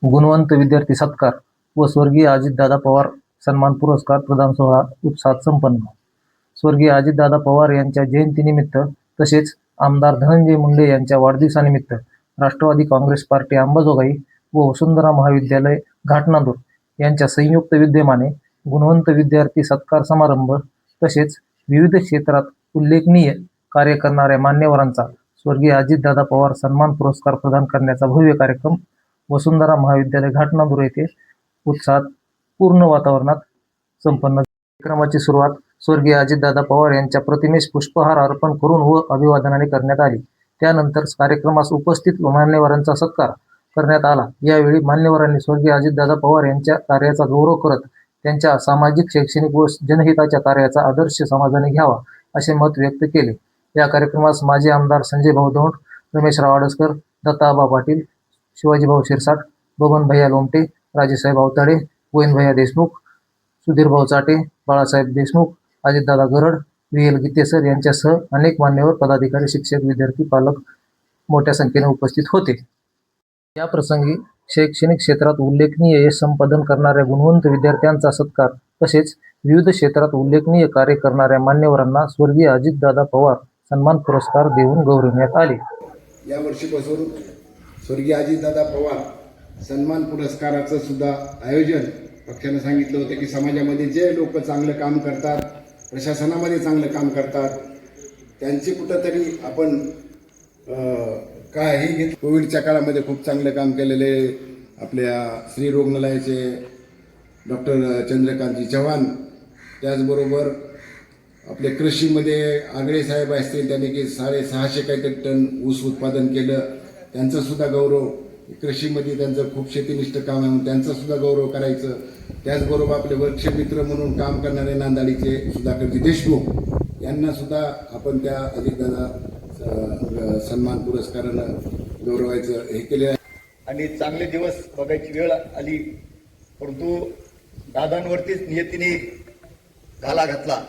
गुणवंत विद्यार्थी सत्कार व स्वर्गीय अजितदादा पवार सन्मान पुरस्कार प्रदान सोहळा उत्साहात संपन्न. स्वर्गीय अजितदादा पवार यांच्या जयंतीनिमित्त तसेच आमदार धनंजय मुंडे यांच्या वाढदिवसानिमित्त राष्ट्रवादी काँग्रेस पार्टी अंबाजोगाई व वसुंधरा महाविद्यालय घाटनांदूर यांच्या संयुक्त विद्यमाने गुणवंत विद्यार्थी सत्कार समारंभ तसेच विविध क्षेत्रात उल्लेखनीय कार्य करणाऱ्या मान्यवरांचा स्वर्गीय अजितदादा पवार सन्मान पुरस्कार प्रदान करण्याचा भव्य कार्यक्रम वसुंधरा महाविद्यालय घाटनांदूर येथे उत्साहात पूर्ण वातावरणात संपन्न. कार्यक्रमाची सुरुवात स्वर्गीय अजितदादा पवार यांच्या प्रतिमेस पुष्पहार अर्पण करून व अभिवादनाने करण्यात आली. त्यानंतर कार्यक्रमास उपस्थित मान्यवरांचा सत्कार करण्यात आला. यावेळी मान्यवरांनी स्वर्गीय अजितदादा पवार यांच्या कार्याचा गौरव करत त्यांच्या सामाजिक, शैक्षणिक व जनहिताच्या कार्याचा आदर्श समाजाने घ्यावा असे मत व्यक्त केले. या कार्यक्रमास माजी आमदार संजय भाऊ दौंड, रमेशराव आडसकर, दत्ताबा पाटील, शिवाजीभाऊ शिरसाट, बबन भैया लोमटे, राजेसाहेब अवताडे, गोविंद भैया देशमुख, सुधीरभाऊ चाटे, बाळासाहेब देशमुख, अजितदादा गरड, व्ही.एल. गीतेसर यांच्यासह अनेक मान्यवर, पदाधिकारी, शिक्षक, विद्यार्थी, पालक मोठ्या संख्येने उपस्थित होते. या प्रसंगी शैक्षणिक क्षेत्रात उल्लेखनीय यश संपादन करणाऱ्या गुणवंत विद्यार्थ्यांचा सत्कार तसेच विविध क्षेत्रात उल्लेखनीय कार्य करणाऱ्या मान्यवरांना स्वर्गीय अजितदादा पवार सन्मान पुरस्कार देऊन गौरविण्यात आले. या वर्षीपासून स्वर्गीय अजितदादा पवार सन्मान पुरस्काराचं सुद्धा आयोजन पक्षाने सांगितलं होतं की समाजामध्ये जे लोक चांगलं काम करतात, प्रशासनामध्ये चांगलं काम करतात, त्यांची कुठंतरी आपण काही घेत. कोविडच्या काळामध्ये खूप चांगलं काम केलेले आपल्या श्री रुग्णालयाचे डॉक्टर चंद्रकांतजी चव्हाण, त्याचबरोबर आपल्या कृषीमध्ये आगळे साहेब असतील, त्यांनी की 650 काहीतरी टन ऊस उत्पादन केलं, त्यांचासुद्धा गौरव. कृषीमध्ये त्यांचं खूप शेतीनिष्ठ काम आहे म्हणून त्यांचासुद्धा गौरव करायचं. त्याचबरोबर आपले वर्षमित्र म्हणून काम करणारे नांदाडीचे सुधाकरजी देशमुख यांनासुद्धा आपण त्या अजितदादा सन्मान पुरस्कारानं गौरवायचं हे केले आहे. आणि चांगले दिवस बघायची वेळ आली, परंतु दादांवरतीच नियतीने घाला घातला.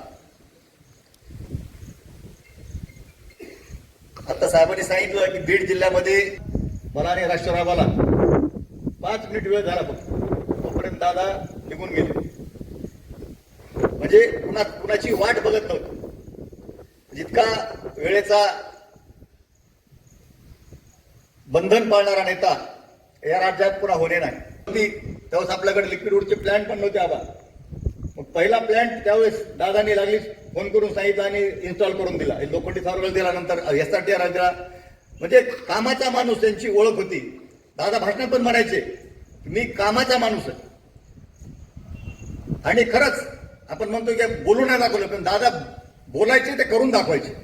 आता साहेबांनी सांगितलं की बीड जिल्ह्यामध्ये मला आणि राष्ट्ररावाला 5 मिनिट वेळ झाला फक्त, तोपर्यंत दादा निघून गेले. म्हणजे कुणाची वाट बघत नव्हती. जितका वेळेचा बंधन पाळणारा नेता या राज्यात पुन्हा होणे नाही. तेव्हाच आपल्याकडे लिक्विड वूडचे प्लॅन्ट पण नव्हते आबा. मग पहिला प्लॅन्ट त्यावेळेस दादांनी लागली फोन करून सांगितलं आणि इन्स्टॉल करून दिला. लोखंडी सावरगळ दिला, नंतर SRTR दिला. म्हणजे कामाचा माणूस त्यांची ओळख होती. दादा भाषणात पण म्हणायचे मी कामाचा माणूस आहे. आणि खरंच आपण म्हणतो की बोलून नाही दाखवलं, पण दादा बोलायचे ते करून दाखवायचे.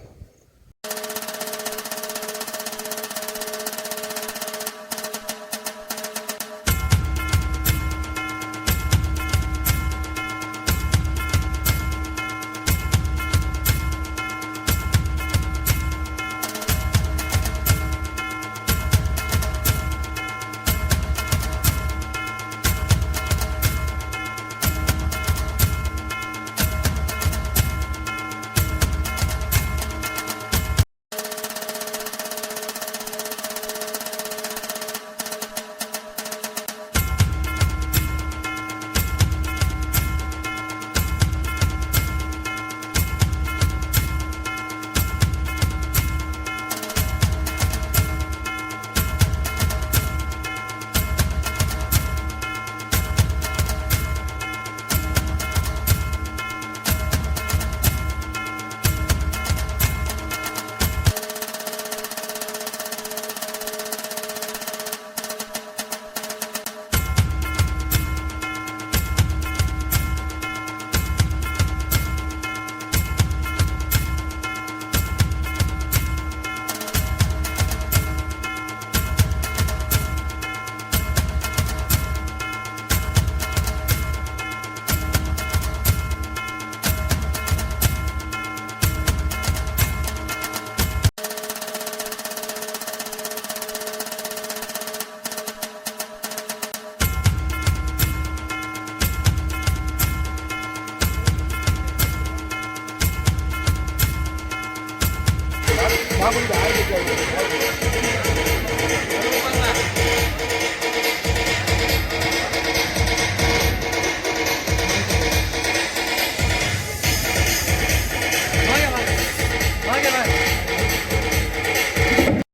मागे नाही